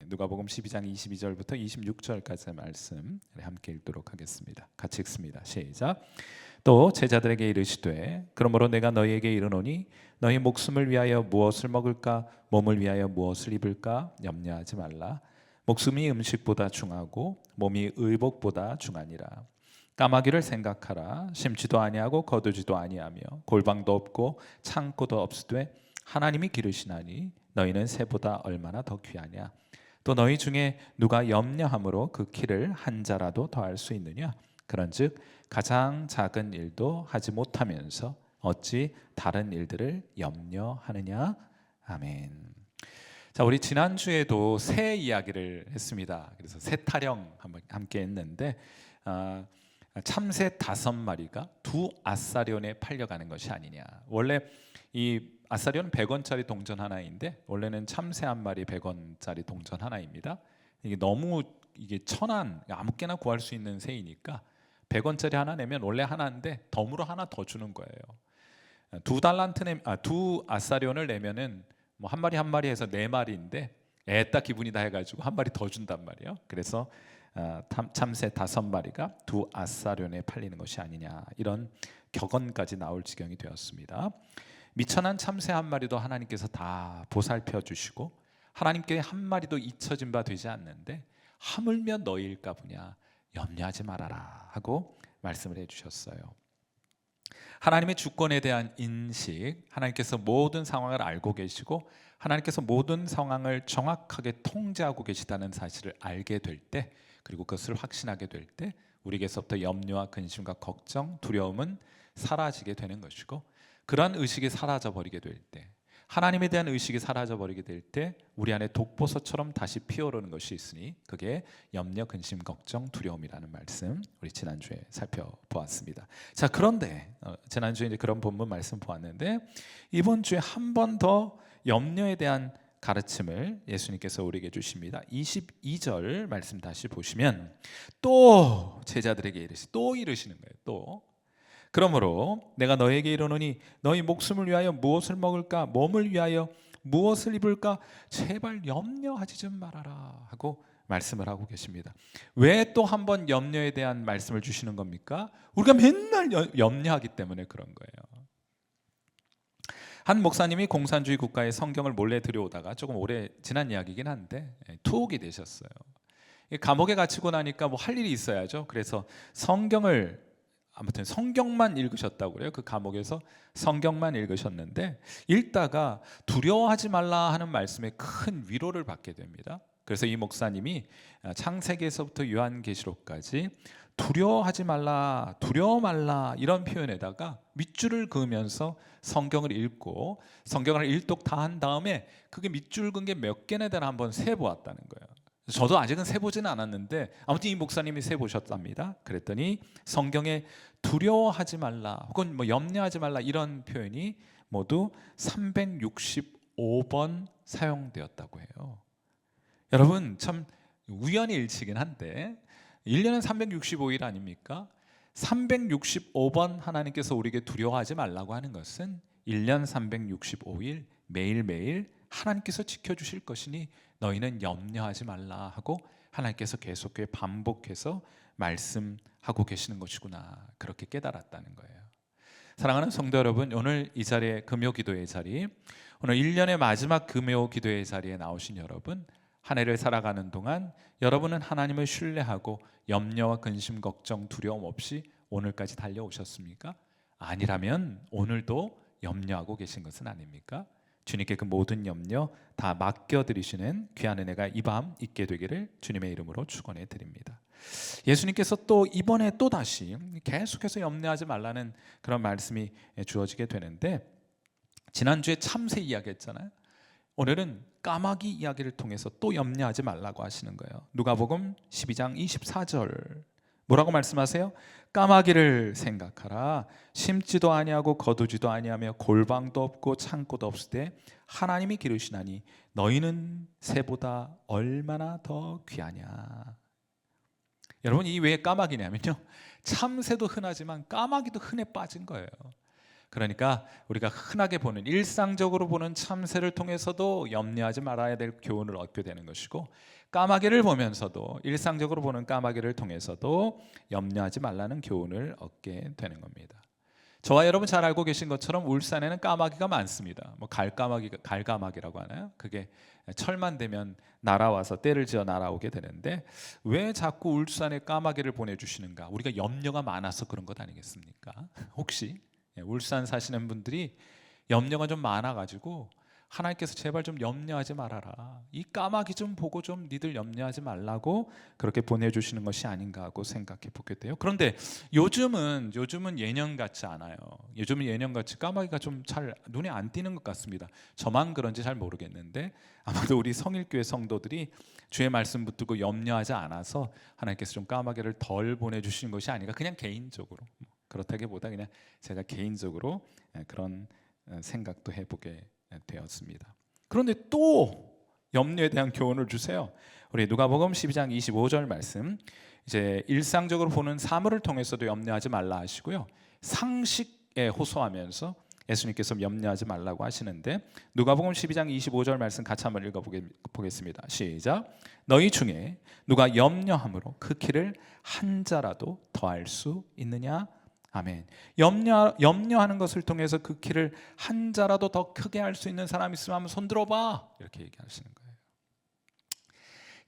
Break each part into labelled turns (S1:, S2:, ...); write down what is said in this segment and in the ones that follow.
S1: 누가복음 12장 22절부터 26절까지의 말씀 함께 읽도록 하겠습니다. 같이 읽습니다. 시작. 또 제자들에게 이르시되 그러므로 내가 너희에게 이르노니 너희 목숨을 위하여 무엇을 먹을까 몸을 위하여 무엇을 입을까 염려하지 말라. 목숨이 음식보다 중하고 몸이 의복보다 중하니라. 까마귀를 생각하라. 심지도 아니하고 거두지도 아니하며 골방도 없고 창고도 없으되 하나님이 기르시나니 너희는 새보다 얼마나 더 귀하냐. 또 너희 중에 누가 염려함으로 그 키를 한 자라도 더할 수 있느냐. 그런즉 가장 작은 일도 하지 못하면서 어찌 다른 일들을 염려하느냐. 아멘. 자, 우리 지난주에도 새 이야기를 했습니다. 그래서 새 타령 함께 했는데 참새 5마리가 두 아사리온에 팔려가는 것이 아니냐. 원래 이 아사리온 100원짜리 동전 하나인데 원래는 참새 한 마리 100원짜리 동전 하나입니다. 이게 너무 천한 아무개나 구할 수 있는 새이니까 100원짜리 하나 내면 원래 하나인데 덤으로 하나 더 주는 거예요. 두 아사리온을 내면은 뭐 한 마리 해서 4마리인데 애따 기분이다 해가지고 한 마리 더 준단 말이에요. 그래서 참새 5마리가 두 아사리온에 팔리는 것이 아니냐, 이런 격언까지 나올 지경이 되었습니다. 미천한 참새 한 마리도 하나님께서 다 보살펴 주시고 하나님께 한 마리도 잊혀진 바 되지 않는데 하물며 너희일까 보냐 염려하지 말아라 하고 말씀을 해주셨어요. 하나님의 주권에 대한 인식, 하나님께서 모든 상황을 알고 계시고 하나님께서 모든 상황을 정확하게 통제하고 계시다는 사실을 알게 될 때, 그리고 그것을 확신하게 될 때 우리에게서부터 염려와 근심과 걱정, 두려움은 사라지게 되는 것이고, 그러한 의식이 사라져버리게 될 때, 하나님에 대한 의식이 사라져버리게 될 때 우리 안에 독보서처럼 다시 피어오르는 것이 있으니 그게 염려, 근심, 걱정, 두려움이라는 말씀 우리 지난주에 살펴보았습니다. 자, 그런데 지난주에 이제 그런 본문 말씀 보았는데 이번 주에 한 번 더 염려에 대한 가르침을 예수님께서 우리에게 주십니다. 22절 말씀 다시 보시면 또 제자들에게 이르시는 거예요. 또 그러므로 내가 너에게 이르노니 너희 목숨을 위하여 무엇을 먹을까 몸을 위하여 무엇을 입을까 제발 염려하지 좀 말아라 하고 말씀을 하고 계십니다. 왜 또 한 번 염려에 대한 말씀을 주시는 겁니까? 우리가 맨날 염려하기 때문에 그런 거예요. 한 목사님이 공산주의 국가에 성경을 몰래 들여오다가 조금 오래 지난 이야기긴 한데 투옥이 되셨어요. 감옥에 갇히고 나니까 뭐 할 일이 있어야죠. 그래서 성경만 읽으셨다고 그래요. 그 감옥에서 성경만 읽으셨는데 읽다가 두려워하지 말라 하는 말씀에 큰 위로를 받게 됩니다. 그래서 이 목사님이 창세기에서부터 요한계시록까지 두려워하지 말라, 두려워 말라 이런 표현에다가 밑줄을 그으면서 성경을 읽고 성경을 일독 다 한 다음에 그게 밑줄 그은 게 몇 개나 되나 한번 세보았다는 거예요. 저도 아직은 세보지는 않았는데 아무튼 이 목사님이 세보셨답니다. 그랬더니 성경에 두려워하지 말라 혹은 뭐 염려하지 말라 이런 표현이 모두 365번 사용되었다고 해요. 여러분 참 우연의 일치긴 한데 1년은 365일 아닙니까? 365번 하나님께서 우리에게 두려워하지 말라고 하는 것은 1년 365일 매일매일 하나님께서 지켜주실 것이니 너희는 염려하지 말라 하고 하나님께서 계속해 반복해서 말씀하고 계시는 것이구나, 그렇게 깨달았다는 거예요. 사랑하는 성도 여러분, 오늘 이 자리에 금요 기도의 자리, 오늘 1년의 마지막 금요 기도의 자리에 나오신 여러분, 한 해를 살아가는 동안 여러분은 하나님을 신뢰하고 염려와 근심, 걱정, 두려움 없이 오늘까지 달려오셨습니까? 아니라면 오늘도 염려하고 계신 것은 아닙니까? 주님께 그 모든 염려 다 맡겨드리시는 귀한 은혜가 이 밤 있게 되기를 주님의 이름으로 축원해 드립니다. 예수님께서 또 이번에 또 다시 계속해서 염려하지 말라는 그런 말씀이 주어지게 되는데, 지난주에 참새 이야기 했잖아요. 오늘은 까마귀 이야기를 통해서 또 염려하지 말라고 하시는 거예요. 누가복음 12장 24절 뭐라고 말씀하세요? 까마귀를 생각하라. 심지도 아니하고 거두지도 아니하며 골방도 없고 창고도 없을 때 하나님이 기르시나니 너희는 새보다 얼마나 더 귀하냐. 여러분, 이 왜 까마귀냐면요, 참새도 흔하지만 까마귀도 흔해 빠진 거예요. 그러니까 우리가 흔하게 보는, 일상적으로 보는 참새를 통해서도 염려하지 말아야 될 교훈을 얻게 되는 것이고, 까마귀를 보면서도, 일상적으로 보는 까마귀를 통해서도 염려하지 말라는 교훈을 얻게 되는 겁니다. 저와 여러분 잘 알고 계신 것처럼 울산에는 까마귀가 많습니다. 뭐 갈까마귀라고 하나요? 그게 철만 되면 날아와서 떼를 지어 날아오게 되는데, 왜 자꾸 울산에 까마귀를 보내주시는가? 우리가 염려가 많아서 그런 것 아니겠습니까? 혹시 울산 사시는 분들이 염려가 좀 많아가지고 하나님께서 제발 좀 염려하지 말아라, 이 까마귀 좀 보고 좀 니들 염려하지 말라고 그렇게 보내주시는 것이 아닌가 하고 생각해 보게 돼요. 그런데 요즘은 예년 같지 않아요. 요즘은 예년 같이 까마귀가 좀 잘 눈에 안 띄는 것 같습니다. 저만 그런지 잘 모르겠는데 아마도 우리 성일교회 성도들이 주의 말씀 붙들고 염려하지 않아서 하나님께서 좀 까마귀를 덜 보내주시는 것이 아닌가, 그냥 개인적으로, 그렇다기보다 그냥 제가 개인적으로 그런 생각도 해보게 되었습니다. 그런데 또 염려에 대한 교훈을 주세요. 우리 누가복음 12장 25절 말씀, 이제 일상적으로 보는 사물을 통해서도 염려하지 말라 하시고요, 상식에 호소하면서 예수님께서 염려하지 말라고 하시는데, 누가복음 12장 25절 말씀 같이 한번 읽어보겠습니다. 시작. 너희 중에 누가 염려함으로 그 키를 한 자라도 더할 수 있느냐? 아멘. 염려하는 것을 통해서 그 키를 한 자라도 더 크게 할 수 있는 사람 있으면 한번 손 들어봐, 이렇게 얘기하시는 거예요.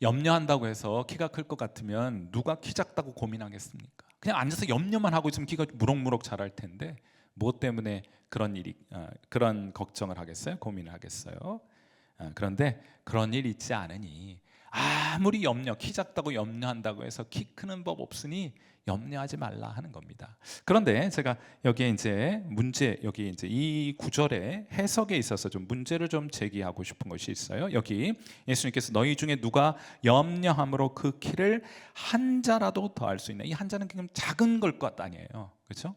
S1: 염려한다고 해서 키가 클 것 같으면 누가 키 작다고 고민하겠습니까? 그냥 앉아서 염려만 하고 있으면 키가 무럭무럭 자랄 텐데 무엇 때문에 그런 걱정을 하겠어요? 고민을 하겠어요? 그런데 그런 일 있지 않으니, 아무리 키 작다고 염려한다고 해서 키 크는 법 없으니 염려하지 말라 하는 겁니다. 그런데 제가 여기 이제 이 구절의 해석에 있어서 좀 문제를 좀 제기하고 싶은 것이 있어요. 여기 예수님께서 너희 중에 누가 염려함으로 그 키를 한 자라도 더할 수 있나? 이 한 자는 그냥 작은 걸 것 아니에요, 그렇죠?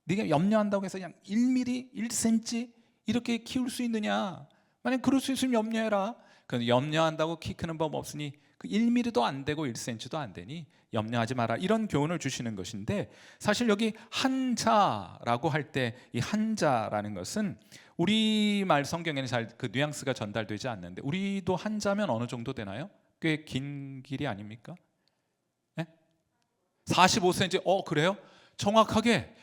S1: 네가 염려한다고 해서 그냥 1mm, 1cm 이렇게 키울 수 있느냐? 만약 그럴 수 있으면 염려해라. 그런데 염려한다고 키 크는 법 없으니 그 1mm도 안 되고 1cm도 안 되니 염려하지 마라, 이런 교훈을 주시는 것인데, 사실 여기 한자라고 할 때 이 한자라는 것은 우리말 성경에는 잘 그 뉘앙스가 전달되지 않는데, 우리도 한자면 어느 정도 되나요? 꽤 긴 길이 아닙니까? 네? 45cm. 그래요? 정확하게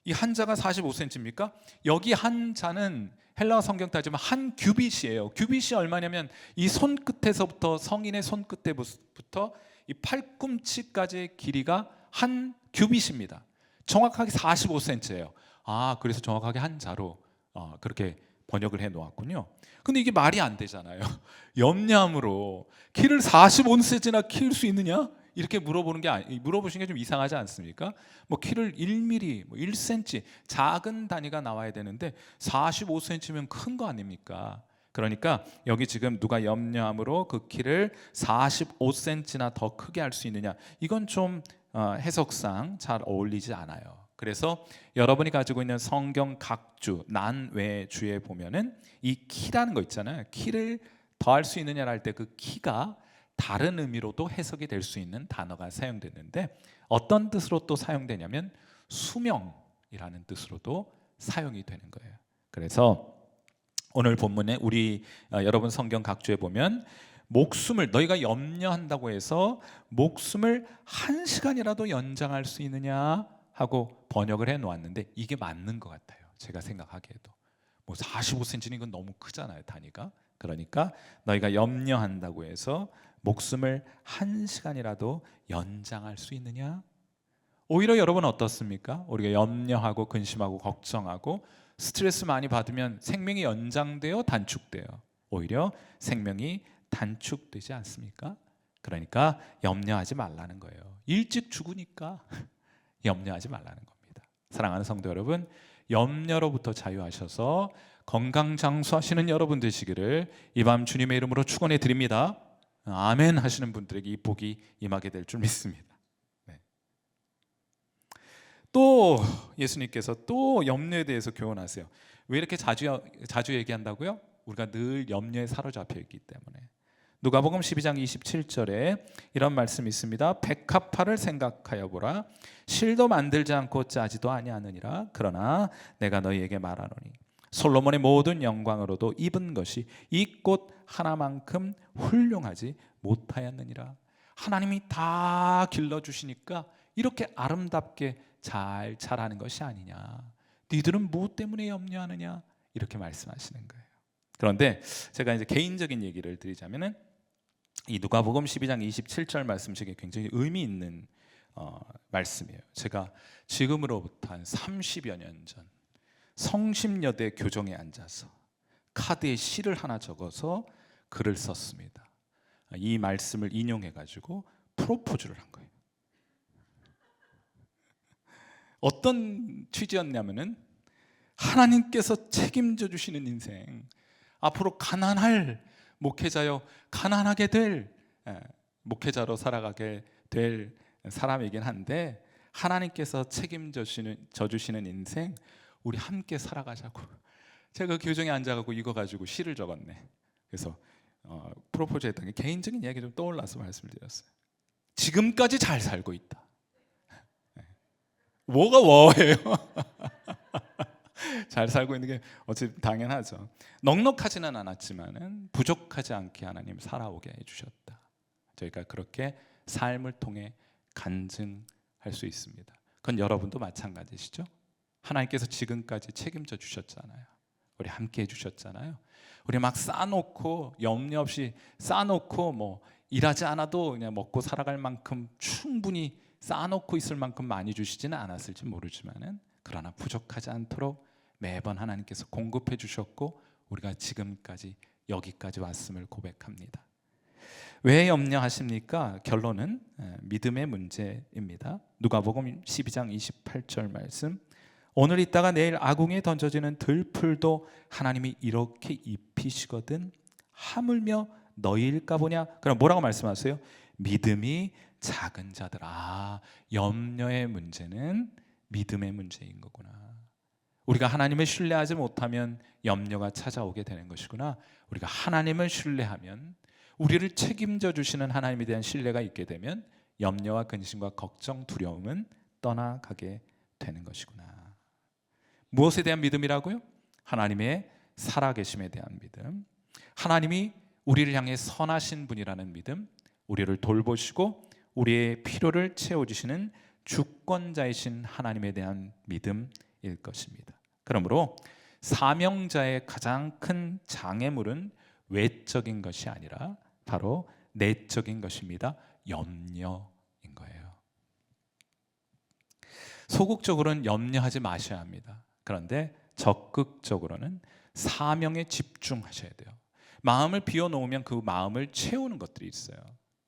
S1: 이 한자가 45cm입니까? 여기 한자는 헬라어 성경 따지면 한 규빗이에요. 규빗이 얼마냐면 이 손끝에서부터, 성인의 손끝에부터 이 팔꿈치까지의 길이가 한 규빗입니다. 정확하게 45cm예요. 그래서 정확하게 한자로 그렇게 번역을 해 놓았군요. 근데 이게 말이 안 되잖아요. 염려함으로 키를 45cm나 키울 수 있느냐? 이렇게 물어보시는 게 좀 이상하지 않습니까? 뭐 키를 1mm, 1cm 작은 단위가 나와야 되는데 45cm면 큰 거 아닙니까? 그러니까 여기 지금 누가 염려함으로 그 키를 45cm나 더 크게 할 수 있느냐, 이건 좀 해석상 잘 어울리지 않아요. 그래서 여러분이 가지고 있는 성경 각주, 난외주에 보면은 이 키라는 거 있잖아요. 키를 더할 수 있느냐를 할 때 그 키가 다른 의미로도 해석이 될 수 있는 단어가 사용됐는데, 어떤 뜻으로 또 사용되냐면 수명이라는 뜻으로도 사용이 되는 거예요. 그래서 오늘 본문에 여러분 성경 각주에 보면 목숨을, 너희가 염려한다고 해서 목숨을 1시간이라도 연장할 수 있느냐 하고 번역을 해 놓았는데, 이게 맞는 것 같아요. 제가 생각하기에도 뭐 45cm는 이건 너무 크잖아요, 단위가. 그러니까 너희가 염려한다고 해서 목숨을 1시간이라도 연장할 수 있느냐? 오히려 여러분 어떻습니까? 우리가 염려하고 근심하고 걱정하고 스트레스 많이 받으면 생명이 연장돼요, 단축돼요? 오히려 생명이 단축되지 않습니까? 그러니까 염려하지 말라는 거예요. 일찍 죽으니까 염려하지 말라는 겁니다. 사랑하는 성도 여러분, 염려로부터 자유하셔서 건강 장수하시는 여러분 되시기를 이 밤 주님의 이름으로 축원해 드립니다. 아멘 하시는 분들에게 이 복이 임하게 될 줄 믿습니다. 네. 또 예수님께서 또 염려에 대해서 교훈하세요. 왜 이렇게 자주 얘기한다고요? 우리가 늘 염려에 사로잡혀 있기 때문에. 누가복음 12장 27절에 이런 말씀이 있습니다. 백합화를 생각하여 보라. 실도 만들지 않고 짜지도 아니하느니라. 그러나 내가 너희에게 말하노니 솔로몬의 모든 영광으로도 입은 것이 이 꽃 하나만큼 훌륭하지 못하였느니라. 하나님이 다 길러주시니까 이렇게 아름답게 잘 자라는 것이 아니냐. 니들은 무엇 때문에 염려하느냐. 이렇게 말씀하시는 거예요. 그런데 제가 이제 개인적인 얘기를 드리자면은 이 누가복음 12장 27절 말씀 중에 굉장히 의미 있는 말씀이에요. 제가 지금으로부터 한 30여 년 전 성심여대 교정에 앉아서 카드에 시를 하나 적어서 글을 썼습니다. 이 말씀을 인용해 가지고 프로포즈를 한 거예요. 어떤 취지였냐면은 하나님께서 책임져 주시는 인생, 앞으로 가난할 목회자여 가난하게 될 목회자로 살아가게 될 사람이긴 한데 하나님께서 책임져 주시는 인생 우리 함께 살아가자고. 제가 교정에 앉아가지고 이거 가지고 시를 적었네. 그래서 프로포즈 했던 게 개인적인 이야기 좀 떠올라서 말씀을 드렸어요. 지금까지 잘 살고 있다. 뭐가 워해요? 잘 살고 있는 게 어찌 당연하죠. 넉넉하지는 않았지만은 부족하지 않게 하나님 살아오게 해주셨다. 저희가 그렇게 삶을 통해 간증할 수 있습니다. 그건 여러분도 마찬가지시죠? 하나님께서 지금까지 책임져 주셨잖아요. 우리 함께 해주셨잖아요. 우리 막 쌓아놓고 염려 없이 쌓아놓고 뭐 일하지 않아도 그냥 먹고 살아갈 만큼 충분히 쌓아놓고 있을 만큼 많이 주시지는 않았을지 모르지만은 그러나 부족하지 않도록 매번 하나님께서 공급해 주셨고 우리가 지금까지 여기까지 왔음을 고백합니다. 왜 염려하십니까? 결론은 믿음의 문제입니다. 누가복음 12장 28절 말씀, 오늘 있다가 내일 아궁이에 던져지는 들풀도 하나님이 이렇게 입히시거든 하물며 너희일까 보냐. 그럼 뭐라고 말씀하세요? 믿음이 작은 자들. 염려의 문제는 믿음의 문제인 거구나. 우리가 하나님을 신뢰하지 못하면 염려가 찾아오게 되는 것이구나. 우리가 하나님을 신뢰하면, 우리를 책임져 주시는 하나님에 대한 신뢰가 있게 되면 염려와 근심과 걱정, 두려움은 떠나가게 되는 것이구나. 무엇에 대한 믿음이라고요? 하나님의 살아계심에 대한 믿음, 하나님이 우리를 향해 선하신 분이라는 믿음, 우리를 돌보시고 우리의 필요를 채워주시는 주권자이신 하나님에 대한 믿음일 것입니다. 그러므로 사명자의 가장 큰 장애물은 외적인 것이 아니라 바로 내적인 것입니다. 염려인 거예요. 소극적으로는 염려하지 마셔야 합니다. 그런데 적극적으로는 사명에 집중하셔야 돼요. 마음을 비워놓으면 그 마음을 채우는 것들이 있어요.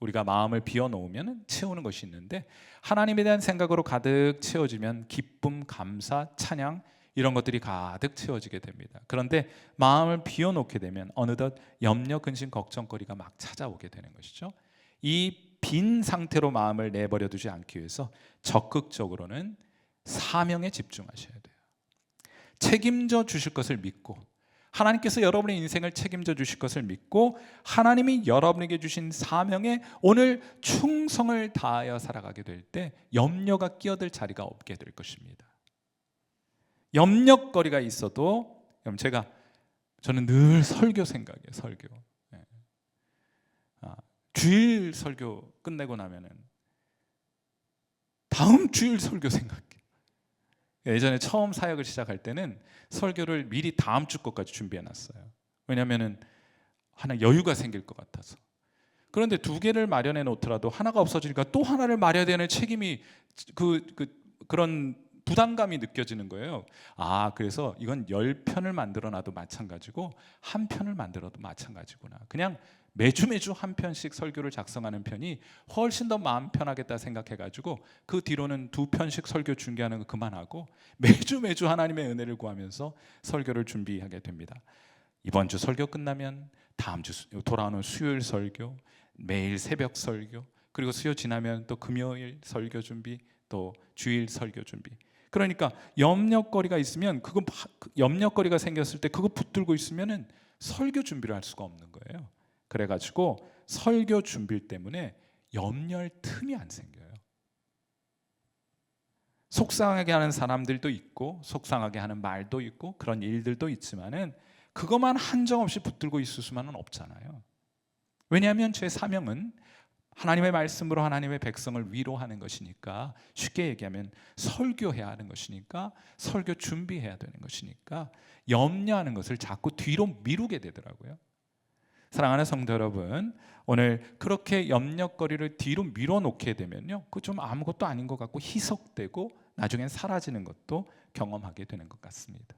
S1: 우리가 마음을 비워놓으면 채우는 것이 있는데 하나님에 대한 생각으로 가득 채워지면 기쁨, 감사, 찬양 이런 것들이 가득 채워지게 됩니다. 그런데 마음을 비워놓게 되면 어느덧 염려, 근심, 걱정거리가 막 찾아오게 되는 것이죠. 이 빈 상태로 마음을 내버려 두지 않기 위해서 적극적으로는 사명에 집중하셔야 돼요. 책임져 주실 것을 믿고, 하나님께서 여러분의 인생을 책임져 주실 것을 믿고 하나님이 여러분에게 주신 사명에 오늘 충성을 다하여 살아가게 될 때 염려가 끼어들 자리가 없게 될 것입니다. 염려거리가 있어도, 저는 늘 설교 생각이에요. 설교. 주일 설교 끝내고 나면은 다음 주일 설교 생각해요. 예전에 처음 사역을 시작할 때는 설교를 미리 다음 주 것까지 준비해 놨어요. 왜냐하면은 하나 여유가 생길 것 같아서. 그런데 두 개를 마련해 놓더라도 하나가 없어지니까 또 하나를 마련해야 되는 책임이 그런 부담감이 느껴지는 거예요. 그래서 이건 10편을 만들어 놔도 마찬가지고 한 편을 만들어도 마찬가지구나. 그냥 매주 한 편씩 설교를 작성하는 편이 훨씬 더 마음 편하겠다 생각해가지고 그 뒤로는 2편씩 설교 중계하는 거 그만하고 매주 하나님의 은혜를 구하면서 설교를 준비하게 됩니다. 이번 주 설교 끝나면 다음 주 돌아오는 수요일 설교, 매일 새벽 설교, 그리고 수요 지나면 또 금요일 설교 준비, 또 주일 설교 준비. 그러니까 염려거리가 있으면 염려거리가 생겼을 때 그거 붙들고 있으면은 설교 준비를 할 수가 없는 거예요. 그래가지고 설교 준비 때문에 염려할 틈이 안 생겨요. 속상하게 하는 사람들도 있고 속상하게 하는 말도 있고 그런 일들도 있지만은 그것만 한정없이 붙들고 있을 수만은 없잖아요. 왜냐하면 제 사명은 하나님의 말씀으로 하나님의 백성을 위로하는 것이니까, 쉽게 얘기하면 설교해야 하는 것이니까, 설교 준비해야 되는 것이니까 염려하는 것을 자꾸 뒤로 미루게 되더라고요. 사랑하는 성도 여러분, 오늘 그렇게 염려거리를 뒤로 밀어놓게 되면요, 그거 좀 아무것도 아닌 것 같고 희석되고 나중엔 사라지는 것도 경험하게 되는 것 같습니다.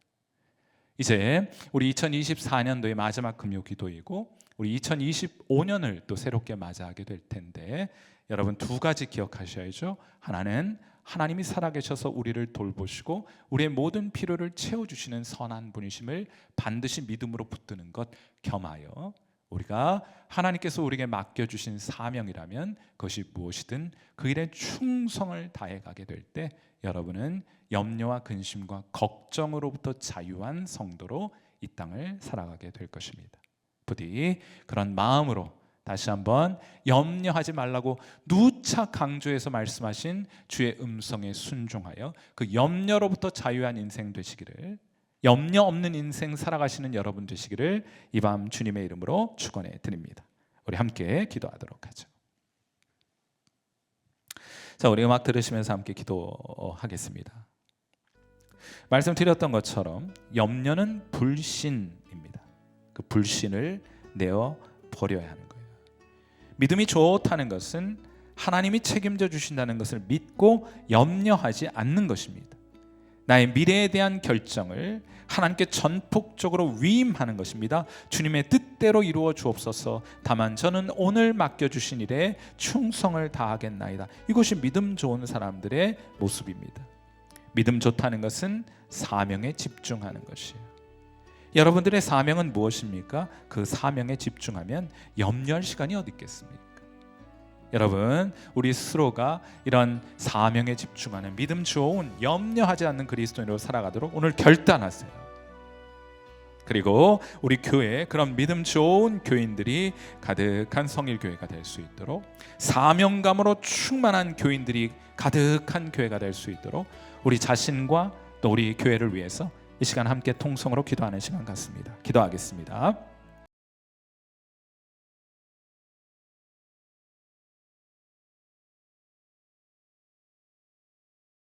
S1: 이제 우리 2024년도의 마지막 금요 기도이고 우리 2025년을 또 새롭게 맞이하게 될 텐데, 여러분 두 가지 기억하셔야죠. 하나는 하나님이 살아계셔서 우리를 돌보시고 우리의 모든 필요를 채워주시는 선한 분이심을 반드시 믿음으로 붙드는 것, 겸하여 우리가 하나님께서 우리에게 맡겨주신 사명이라면 그것이 무엇이든 그 일에 충성을 다해가게 될 때 여러분은 염려와 근심과 걱정으로부터 자유한 성도로 이 땅을 살아가게 될 것입니다. 부디 그런 마음으로 다시 한번 염려하지 말라고 누차 강조해서 말씀하신 주의 음성에 순종하여 그 염려로부터 자유한 인생 되시기를, 염려 없는 인생 살아가시는 여러분 되시기를 이 밤 주님의 이름으로 축원해 드립니다. 우리 함께 기도하도록 하죠. 자, 우리 음악 들으시면서 함께 기도하겠습니다. 말씀드렸던 것처럼 염려는 불신입니다. 그 불신을 내어 버려야 하는 거예요. 믿음이 좋다는 것은 하나님이 책임져 주신다는 것을 믿고 염려하지 않는 것입니다. 나의 미래에 대한 결정을 하나님께 전폭적으로 위임하는 것입니다. 주님의 뜻대로 이루어 주옵소서. 다만 저는 오늘 맡겨주신 일에 충성을 다하겠나이다. 이것이 믿음 좋은 사람들의 모습입니다. 믿음 좋다는 것은 사명에 집중하는 것이에요. 여러분들의 사명은 무엇입니까? 그 사명에 집중하면 염려할 시간이 어디 있겠습니까? 여러분, 우리 스스로가 이런 사명에 집중하는 믿음 좋은 염려하지 않는 그리스도인으로 살아가도록 오늘 결단하세요. 그리고 우리 교회에 그런 믿음 좋은 교인들이 가득한 성일교회가 될 수 있도록, 사명감으로 충만한 교인들이 가득한 교회가 될 수 있도록 우리 자신과 또 우리 교회를 위해서 이 시간 함께 통성으로 기도하는 시간 같습니다. 기도하겠습니다.